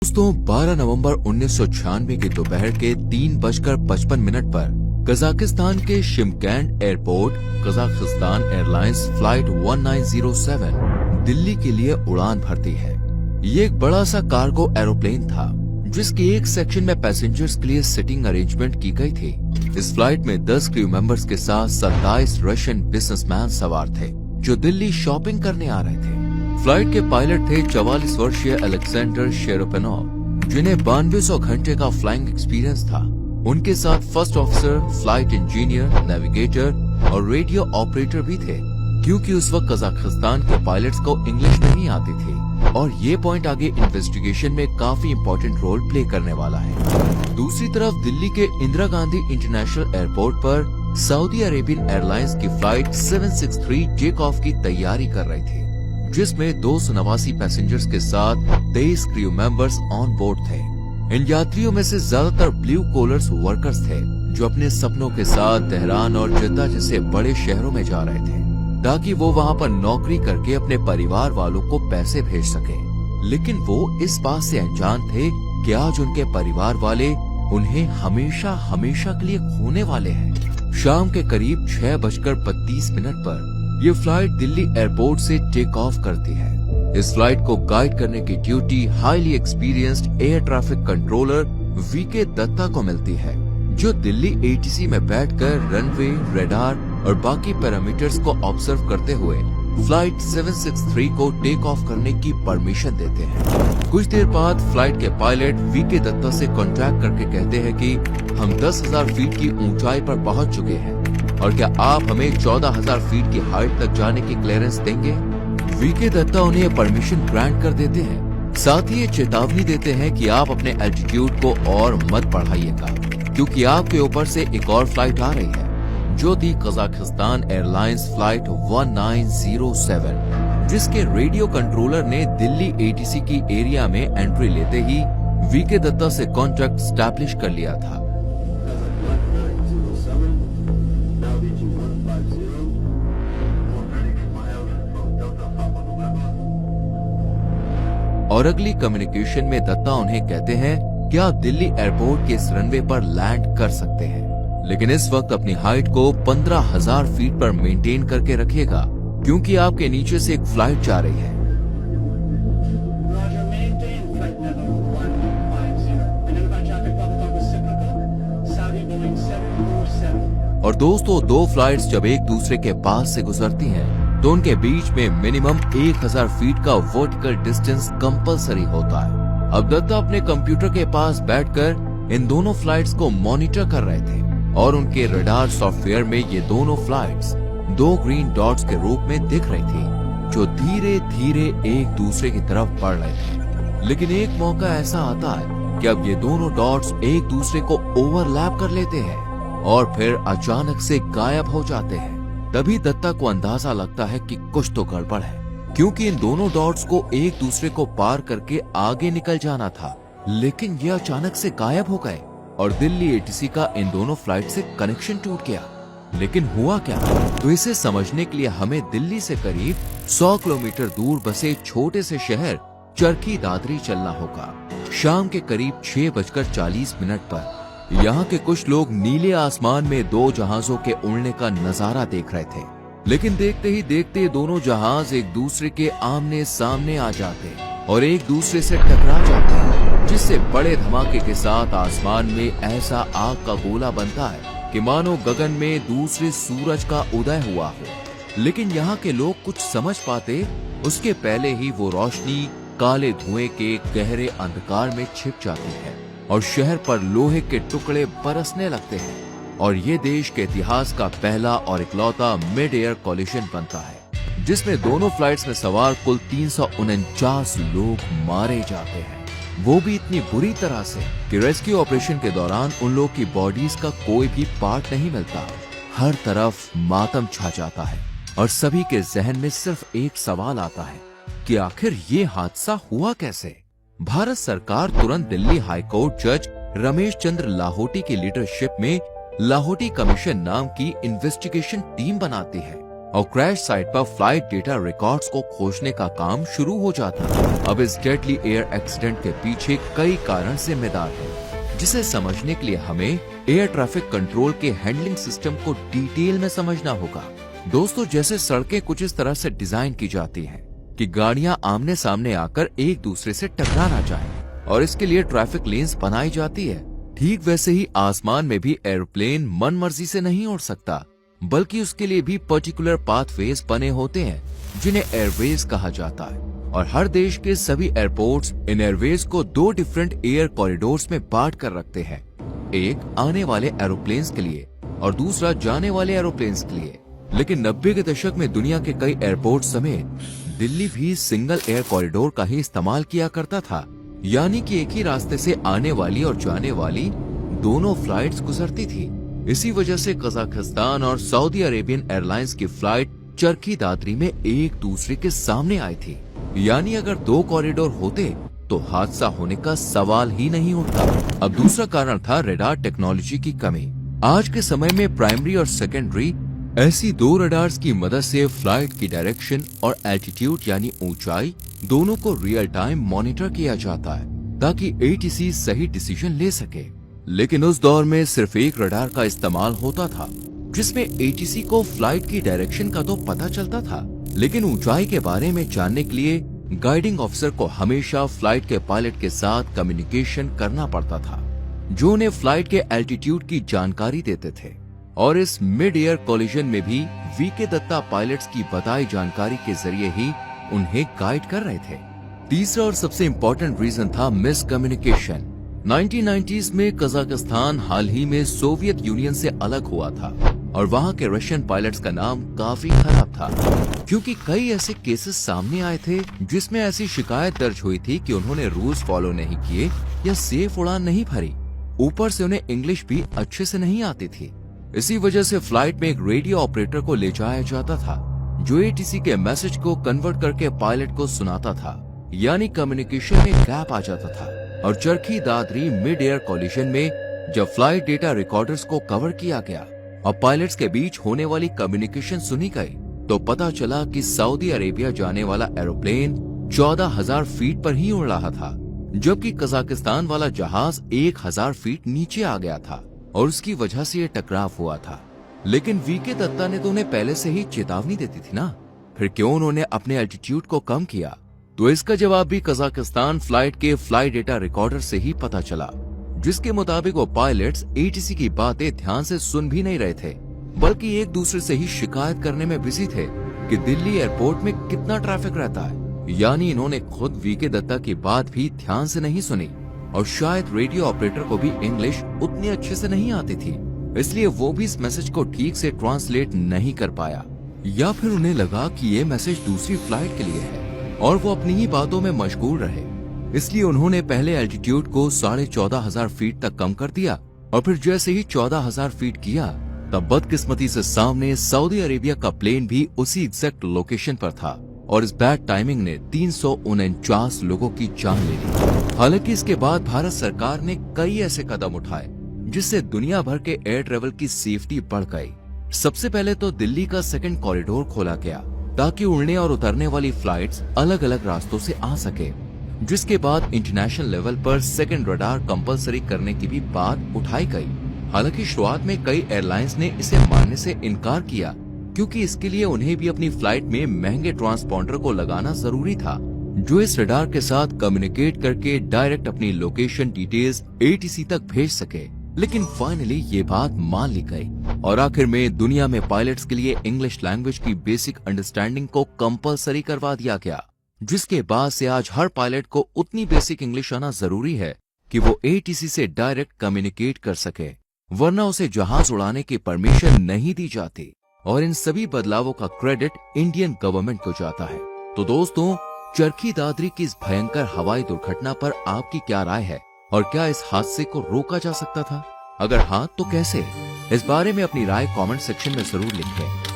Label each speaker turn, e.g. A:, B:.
A: दोस्तों 12 नवंबर 1996 की दोपहर के 3:55 पर कजाकिस्तान के Shymkent airport Kazakhstan Airlines flight 1907 Delhi के लिए उड़ान भरती है। ये एक बड़ा सा कार्गो एरोप्लेन था जिसके एक सेक्शन में पैसेंजर्स के लिए सिटिंग अरेंजमेंट की गई थी। इस फ्लाइट में 10 क्रू मेंबर्स के साथ 27 रशियन बिजनेसमैन सवार थे जो दिल्ली शॉपिंग करने आ रहे थे। फ्लाइट के पायलट थे 44 वर्षीय अलेक्जेंडर शेरोपेनोव जिन्हें 9200 घंटे का फ्लाइंग एक्सपीरियंस था। उनके साथ first officer, flight engineer, navigator और रेडियो ऑपरेटर भी थे क्योंकि उस वक्त कजाकिस्तान के पायलट्स को इंग्लिश नहीं आती थी और ये पॉइंट आगे इन्वेस्टिगेशन में काफी इम्पोर्टेंट रोल प्ले करने वाला है। दूसरी तरफ दिल्ली के इंदिरा गांधी इंटरनेशनल एयरपोर्ट पर सऊदी अरेबियन एयरलाइंस की फ्लाइट 763 टेक ऑफ की तैयारी कर रही थी जिसमें 289 पैसेंजर्स के साथ 23 क्रू मेंबर्स ऑन बोर्ड थे। इन यात्रियों में से ज्यादातर ब्लू कॉलर्स वर्कर्स थे जो अपने सपनों के साथ तेहरान और जिद्दा जैसे बड़े शहरों में जा रहे थे ताकि वो वहाँ पर नौकरी करके अपने परिवार वालों को पैसे भेज सके। लेकिन वो इस बात से अनजान थे कि आज उनके परिवार वाले उन्हें हमेशा हमेशा के लिए खोने वाले हैं। शाम के करीब 6:32 पर ये फ्लाइट दिल्ली एयरपोर्ट से टेक ऑफ करती है। इस फ्लाइट को गाइड करने की duty highly experienced air traffic controller VK Datta को मिलती है जो दिल्ली एटीसी में बैठकर रनवे, रेडार और बाकी पैरामीटर्स को ऑब्जर्व करते हुए फ्लाइट 763 को टेक ऑफ करने की परमिशन देते हैं। कुछ देर बाद फ्लाइट के पायलट वीके दत्ता से कॉन्टैक्ट करके कहते हैं कि हम 10,000 फीट की ऊंचाई पर पहुंच चुके हैं और क्या आप हमें 14,000 फीट की हाइट तक जाने की क्लियरेंस देंगे। वीके दत्ता उन्हें परमिशन ग्रांट कर देते हैं। साथ ही ये चेतावनी देते हैं कि आप अपने एल्टीट्यूड को और मत बढ़ाइएगा क्योंकि आपके ऊपर से एक और फ्लाइट आ रही है जो थी कजाकिस्तान एयरलाइंस फ्लाइट 1907 जिसके रेडियो कंट्रोलर ने दिल्ली एटीसी की एरिया में एंट्री लेते ही वीके दत्ता से कॉन्टैक्ट स्टैब्लिश कर लिया था। और अगली कम्युनिकेशन में दत्ता उन्हें कहते हैं कि आप दिल्ली एयरपोर्ट के इस रनवे पर लैंड कर सकते हैं लेकिन इस वक्त अपनी हाइट को 15,000 फीट पर मेंटेन करके रखिएगा क्योंकि आपके नीचे से एक फ्लाइट जा रही है। और दोस्तों 2 फ्लाइट्स जब एक दूसरे के पास से गुजरती हैं तो उनके बीच में मिनिमम 1000 फीट का वर्टिकल डिस्टेंस कंपलसरी होता है। अब दत्ता अपने कंप्यूटर के पास बैठकर इन दोनों फ्लाइट्स को मॉनिटर कर रहे थे और उनके रडार सॉफ्टवेयर में ये दोनों फ्लाइट्स 2 ग्रीन डॉट्स के रूप में दिख रही थी जो धीरे धीरे एक दूसरे की तरफ बढ़ रहे थे। लेकिन एक मौका ऐसा आता है कि अब ये दोनों डॉट्स एक दूसरे को ओवरलैप कर लेते हैं और फिर अचानक से गायब हो जाते हैं। तभी दत्ता को अंदाजा लगता है कि कुछ तो गड़बड़ है क्योंकि इन दोनों डॉट्स को एक दूसरे को पार करके आगे निकल जाना था लेकिन ये अचानक से गायब हो गए और दिल्ली एटीसी का इन दोनों फ्लाइट से कनेक्शन टूट गया। लेकिन हुआ क्या, तो इसे समझने के लिए हमें दिल्ली से करीब 100 किलोमीटर दूर बसे छोटे से शहर चरखी दादरी चलना होगा। शाम के करीब 6:40 पर यहाँ के कुछ लोग नीले आसमान में 2 जहाजों के उड़ने का नजारा देख रहे थे लेकिन देखते ही देखते दोनों जहाज एक दूसरे के आमने सामने आ जाते और एक दूसरे से टकरा जाते जिससे बड़े धमाके के साथ आसमान में ऐसा आग का गोला बनता है कि मानो गगन में दूसरे सूरज का उदय हुआ हो। लेकिन यहाँ के लोग कुछ समझ पाते उसके पहले ही वो रोशनी काले धुएं के गहरे अंधकार में छिप जाती है और शहर पर लोहे के टुकड़े बरसने लगते हैं और ये देश के इतिहास का पहला और इकलौता मिड एयर कॉलिशन बनता है जिसमें दोनों फ्लाइट्स में सवार कुल 349 लोग मारे जाते हैं, वो भी इतनी बुरी तरह से कि रेस्क्यू ऑपरेशन के दौरान उन लोग की बॉडीज का कोई भी पार्ट नहीं मिलता। हर तरफ मातम छा जाता है और सभी के जहन में सिर्फ एक सवाल आता है कि आखिर ये हादसा हुआ कैसे। भारत सरकार तुरंत दिल्ली हाईकोर्ट जज रमेश चंद्र लाहोटी की लीडरशिप में लाहोटी कमीशन नाम की इन्वेस्टिगेशन टीम बनाती है और क्रैश साइट पर फ्लाइट डेटा रिकॉर्ड्स को खोजने का काम शुरू हो जाता। अब इस डेडली एयर एक्सीडेंट के पीछे कई कारण जिम्मेदार हैं, जिसे समझने के लिए हमें एयर ट्रैफिक कंट्रोल के हैंडलिंग सिस्टम को डिटेल में समझना होगा। दोस्तों, जैसे सड़कें कुछ इस तरह से डिजाइन की जाती हैं कि गाड़ियां आमने सामने आकर एक दूसरे से टकरा ना जाएं, और इसके लिए ट्रैफिक लेन्स बनाई जाती है। ठीक वैसे ही आसमान में भी एरोप्लेन मन मर्जी से नहीं उड़ सकता, बल्कि उसके लिए भी पर्टिकुलर पाथवेज बने होते हैं, जिन्हें एयरवेज कहा जाता है। और हर देश के सभी एयरपोर्ट्स इन एयरवेज को 2 डिफरेंट एयर कॉरिडोर्स में बांट कर रखते हैं, एक आने वाले एरोप्लेन्स के लिए और दूसरा जाने वाले एरोप्लेन्स के लिए। लेकिन 90 के दशक में दुनिया के कई एयरपोर्ट समेत दिल्ली भी सिंगल एयर कॉरिडोर का ही इस्तेमाल किया करता था, यानी कि एक ही रास्ते से आने वाली और जाने वाली दोनों फ्लाइट्स गुजरती थी। इसी वजह से कजाकिस्तान और सऊदी अरेबियन एयरलाइंस की फ्लाइट चरखी दादरी में एक दूसरे के सामने आई थी, यानी अगर 2 कॉरिडोर होते तो हादसा होने का सवाल ही नहीं उठता। अब दूसरा कारण था रडार टेक्नोलॉजी की कमी। आज के समय में प्राइमरी और सेकेंडरी ऐसी 2 रडार्स की मदद से फ्लाइट की डायरेक्शन और एल्टीट्यूड यानी ऊंचाई दोनों को रियल टाइम मॉनिटर किया जाता है, ताकि एटीसी सही डिसीजन ले सके। लेकिन उस दौर में सिर्फ एक रडार का इस्तेमाल होता था, जिसमें एटीसी को फ्लाइट की डायरेक्शन का तो पता चलता था, लेकिन ऊंचाई के बारे में जानने के लिए गाइडिंग ऑफिसर को हमेशा फ्लाइट के पायलट के साथ कम्युनिकेशन करना पड़ता था, जो उन्हें फ्लाइट के एल्टीट्यूड की जानकारी देते थे। और इस मिड एयर कोलिजन में भी वीके दत्ता पायलट्स की बताई जानकारी के जरिए ही उन्हें गाइड कर रहे थे। तीसरा और सबसे इम्पोर्टेंट रीजन था मिस कम्युनिकेशन। 1990s में कजाकिस्तान हाल ही में सोवियत यूनियन से अलग हुआ था, और वहाँ के रशियन पायलट्स का नाम काफी खराब था, क्योंकि कई ऐसे केसेस सामने आए थे जिसमें ऐसी शिकायत दर्ज हुई थी कि उन्होंने रूल्स फॉलो नहीं किए या सेफ उड़ान नहीं भरी। ऊपर से उन्हें इंग्लिश भी अच्छे से नहीं आती थी। इसी वजह से फ्लाइट में एक रेडियो ऑपरेटर को ले जाया जाता था, जो एटीसी के मैसेज को कन्वर्ट करके पायलट को सुनाता था, यानी कम्युनिकेशन में गैप आ जाता था। और Charkhi Dadri mid air collision में जब फ्लाइट डेटा रिकॉर्डर्स को कवर किया गया और पायलट्स के बीच होने वाली कम्युनिकेशन सुनी गई, तो पता चला कि सऊदी अरेबिया जाने वाला एरोप्लेन 14,000 फीट पर ही उड़ रहा था, जबकि कजाकिस्तान वाला जहाज 1,000 फीट नीचे आ गया था, और उसकी वजह से ये टकराव हुआ था। लेकिन वीके दत्ता ने तो उन्हें पहले से ही चेतावनी देती थी ना, फिर क्यों उन्होंने अपने एल्टीट्यूड को कम किया? तो इसका जवाब भी कजाकिस्तान फ्लाइट के फ्लाइट डेटा रिकॉर्डर से ही पता चला, जिसके मुताबिक वो पायलट्स एटीसी की बातें ध्यान से सुन भी नहीं रहे थे, बल्कि एक दूसरे से ही शिकायत करने में बिजी थे कि दिल्ली एयरपोर्ट में कितना ट्रैफिक रहता है। यानी इन्होंने खुद वीके दत्ता की बात भी ध्यान से नहीं सुनी, और शायद रेडियो ऑपरेटर को भी इंग्लिश उतनी अच्छे से नहीं आती थी, इसलिए वो भी इस मैसेज को ठीक से ट्रांसलेट नहीं कर पाया, या फिर उन्हें लगा कि ये मैसेज दूसरी फ्लाइट के लिए है और वो अपनी ही बातों में मशगूल रहे। इसलिए उन्होंने पहले एल्टीट्यूड को 14,500 फीट तक कम कर दिया, और फिर जैसे ही 14,000 फीट किया, तब बदकिस्मती से सामने सऊदी अरेबिया का प्लेन भी उसी एग्जैक्ट लोकेशन पर था, और इस बैड टाइमिंग ने 349 लोगों की जान ले ली। हालांकि इसके बाद भारत सरकार ने कई ऐसे कदम उठाए जिससे दुनिया भर के एयर ट्रेवल की सेफ्टी बढ़ गई। सबसे पहले तो दिल्ली का सेकंड कॉरिडोर खोला गया, ताकि उड़ने और उतरने वाली फ्लाइट्स अलग अलग रास्तों से आ सके, जिसके बाद इंटरनेशनल लेवल पर सेकंड रडार कंपलसरी करने की भी बात उठाई गई। हालांकि शुरुआत में कई एयरलाइंस ने इसे मानने से इनकार किया, क्योंकि इसके लिए उन्हें भी अपनी फ्लाइट में महंगे ट्रांसपॉन्डर को लगाना जरूरी था, जो इस रडार के साथ कम्युनिकेट करके डायरेक्ट अपनी लोकेशन डिटेल्स एटीसी तक भेज सके। लेकिन फाइनली ये बात मान ली गई, और आखिर में दुनिया में पायलट्स के लिए इंग्लिश लैंग्वेज की बेसिक अंडरस्टैंडिंग को कंपलसरी करवा दिया गया, जिसके बाद से आज हर पायलट को उतनी बेसिक इंग्लिश आना जरूरी है कि वो एटीसी से डायरेक्ट कम्युनिकेट कर सके, वरना उसे जहाज उड़ाने की परमिशन नहीं दी जाती। और इन सभी बदलावों का क्रेडिट इंडियन गवर्नमेंट को जाता है। तो दोस्तों, चरखी दादरी की इस भयंकर हवाई दुर्घटना पर आपकी क्या राय है, और क्या इस हादसे को रोका जा सकता था? अगर हाँ, तो कैसे? इस बारे में अपनी राय कमेंट सेक्शन में जरूर लिखें।